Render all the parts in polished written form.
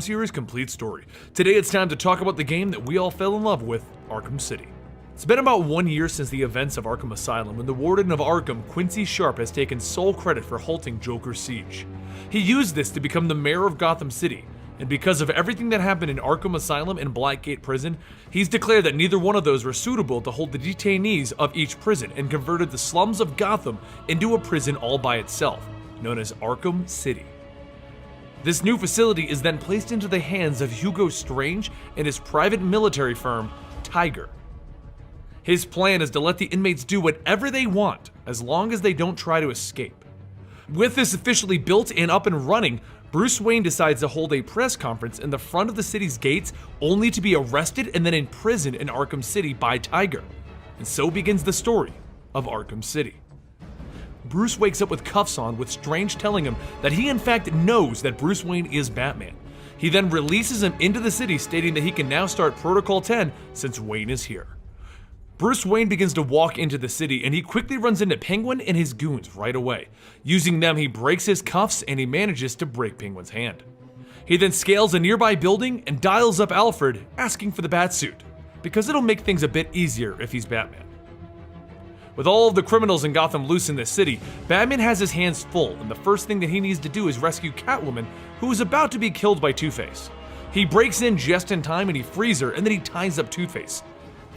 Series complete story. Today it's time to talk about the game that we all fell in love with, Arkham City. It's been about 1 year since the events of Arkham Asylum when the Warden of Arkham, Quincy Sharp, has taken sole credit for halting Joker's siege. He used this to become the mayor of Gotham City, and because of everything that happened in Arkham Asylum and Blackgate Prison, he's declared that neither one of those were suitable to hold the detainees of each prison and converted the slums of Gotham into a prison all by itself, known as Arkham City. This new facility is then placed into the hands of Hugo Strange and his private military firm, Tiger. His plan is to let the inmates do whatever they want, as long as they don't try to escape. With this officially built and up and running, Bruce Wayne decides to hold a press conference in the front of the city's gates, only to be arrested and then imprisoned in Arkham City by Tiger. And so begins the story of Arkham City. Bruce wakes up with cuffs on, with Strange telling him that he in fact knows that Bruce Wayne is Batman. He then releases him into the city, stating that he can now start Protocol 10 since Wayne is here. Bruce Wayne begins to walk into the city, and he quickly runs into Penguin and his goons right away. Using them, he breaks his cuffs and he manages to break Penguin's hand. He then scales a nearby building and dials up Alfred, asking for the Batsuit, because it'll make things a bit easier if he's Batman. With all of the criminals in Gotham loose in this city, Batman has his hands full, and the first thing that he needs to do is rescue Catwoman, who is about to be killed by Two-Face. He breaks in just in time and he frees her, and then he ties up Two-Face.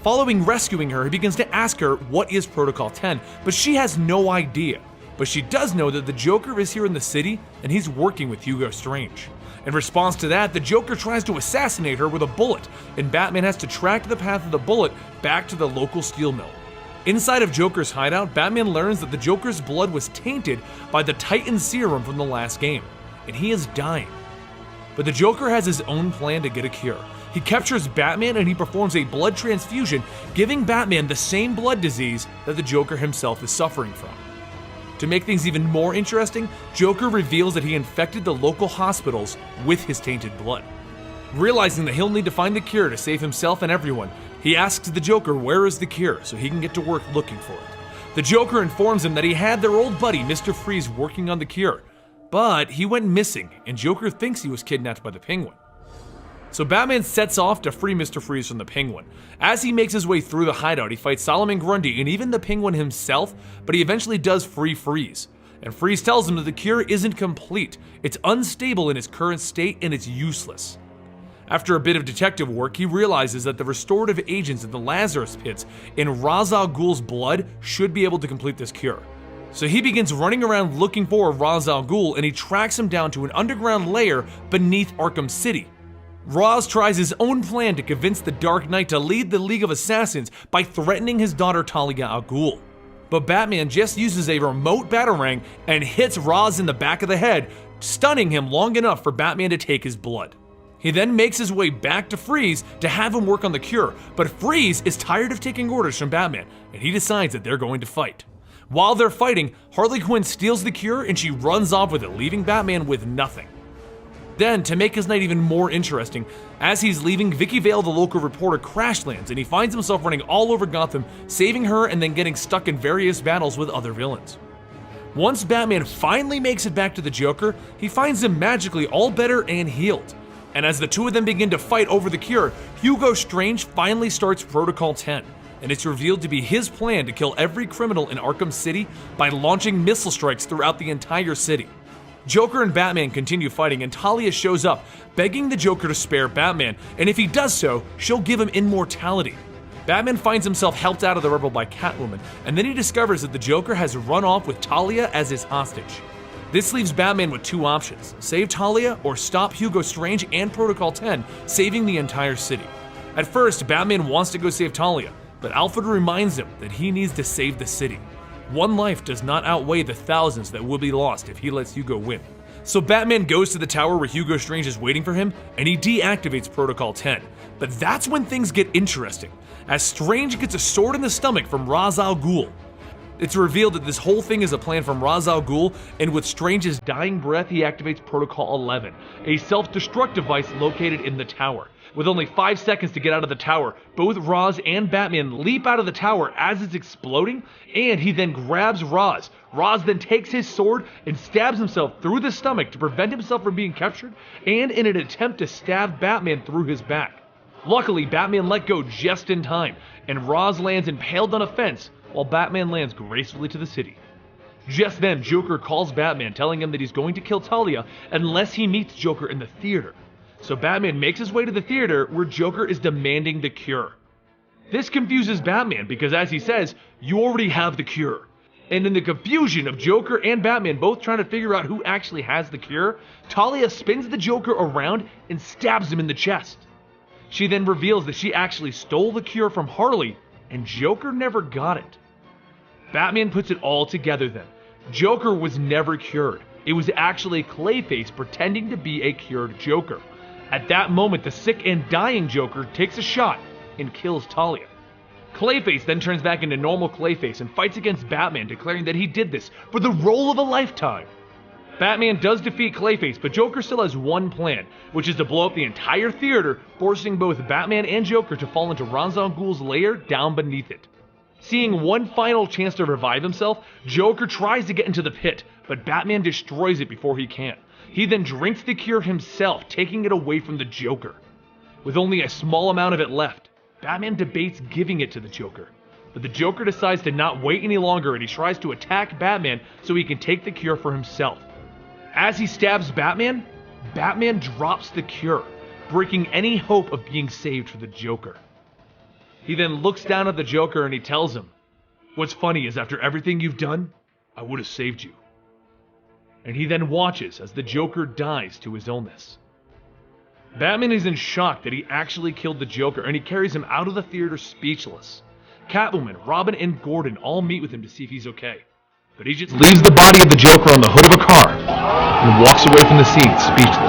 Following rescuing her, he begins to ask her what is Protocol 10, but she has no idea. But she does know that the Joker is here in the city, and he's working with Hugo Strange. In response to that, the Joker tries to assassinate her with a bullet, and Batman has to track the path of the bullet back to the local steel mill. Inside of Joker's hideout, Batman learns that the Joker's blood was tainted by the Titan serum from the last game, and he is dying. But the Joker has his own plan to get a cure. He captures Batman and he performs a blood transfusion, giving Batman the same blood disease that the Joker himself is suffering from. To make things even more interesting, Joker reveals that he infected the local hospitals with his tainted blood. Realizing that he'll need to find the cure to save himself and everyone, he asks the Joker where is the cure so he can get to work looking for it. The Joker informs him that he had their old buddy Mr. Freeze working on the cure, but he went missing and Joker thinks he was kidnapped by the Penguin. So Batman sets off to free Mr. Freeze from the Penguin. As he makes his way through the hideout, he fights Solomon Grundy and even the Penguin himself, but he eventually does free Freeze. And Freeze tells him that the cure isn't complete, it's unstable in its current state and it's useless. After a bit of detective work, he realizes that the restorative agents in the Lazarus pits in Ra's al Ghul's blood should be able to complete this cure. So he begins running around looking for Ra's al Ghul, and he tracks him down to an underground lair beneath Arkham City. Ra's tries his own plan to convince the Dark Knight to lead the League of Assassins by threatening his daughter Talia al Ghul. But Batman just uses a remote batarang and hits Ra's in the back of the head, stunning him long enough for Batman to take his blood. He then makes his way back to Freeze to have him work on the cure, but Freeze is tired of taking orders from Batman, and he decides that they're going to fight. While they're fighting, Harley Quinn steals the cure and she runs off with it, leaving Batman with nothing. Then, to make his night even more interesting, as he's leaving, Vicky Vale, the local reporter, crash lands, and he finds himself running all over Gotham, saving her and then getting stuck in various battles with other villains. Once Batman finally makes it back to the Joker, he finds him magically all better and healed. And as the two of them begin to fight over the cure, Hugo Strange finally starts Protocol 10, and it's revealed to be his plan to kill every criminal in Arkham City by launching missile strikes throughout the entire city. Joker and Batman continue fighting, and Talia shows up, begging the Joker to spare Batman, and if he does so, she'll give him immortality. Batman finds himself helped out of the rubble by Catwoman, and then he discovers that the Joker has run off with Talia as his hostage. This leaves Batman with two options: save Talia or stop Hugo Strange and Protocol 10, saving the entire city. At first, Batman wants to go save Talia, but Alfred reminds him that he needs to save the city. One life does not outweigh the thousands that will be lost if he lets Hugo win. So Batman goes to the tower where Hugo Strange is waiting for him, and he deactivates Protocol 10. But that's when things get interesting, as Strange gets a sword in the stomach from Ra's al Ghul. It's revealed that this whole thing is a plan from Ra's al Ghul, and with Strange's dying breath, he activates Protocol 11, a self-destruct device located in the tower. With only 5 seconds to get out of the tower, both Ra's and Batman leap out of the tower as it's exploding, and he then grabs Ra's. Ra's then takes his sword and stabs himself through the stomach to prevent himself from being captured, and in an attempt to stab Batman through his back. Luckily, Batman let go just in time, and Ra's lands impaled on a fence, while Batman lands gracefully to the city. Just then, Joker calls Batman, telling him that he's going to kill Talia unless he meets Joker in the theater. So Batman makes his way to the theater, where Joker is demanding the cure. This confuses Batman because, as he says, you already have the cure. And in the confusion of Joker and Batman both trying to figure out who actually has the cure, Talia spins the Joker around and stabs him in the chest. She then reveals that she actually stole the cure from Harley, and Joker never got it. Batman puts it all together then. Joker was never cured. It was actually Clayface pretending to be a cured Joker. At that moment, the sick and dying Joker takes a shot and kills Talia. Clayface then turns back into normal Clayface and fights against Batman, declaring that he did this for the role of a lifetime. Batman does defeat Clayface, but Joker still has one plan, which is to blow up the entire theater, forcing both Batman and Joker to fall into Ra's al Ghul's lair down beneath it. Seeing one final chance to revive himself, Joker tries to get into the pit, but Batman destroys it before he can. He then drinks the cure himself, taking it away from the Joker. With only a small amount of it left, Batman debates giving it to the Joker. But the Joker decides to not wait any longer, and he tries to attack Batman so he can take the cure for himself. As he stabs Batman, Batman drops the cure, breaking any hope of being saved for the Joker. He then looks down at the Joker and he tells him, "What's funny is after everything you've done, I would have saved you." And he then watches as the Joker dies to his illness. Batman is in shock that he actually killed the Joker, and he carries him out of the theater speechless. Catwoman, Robin, and Gordon all meet with him to see if he's okay. But he just leaves the body of the Joker on the hood of a car and walks away from the scene speechless.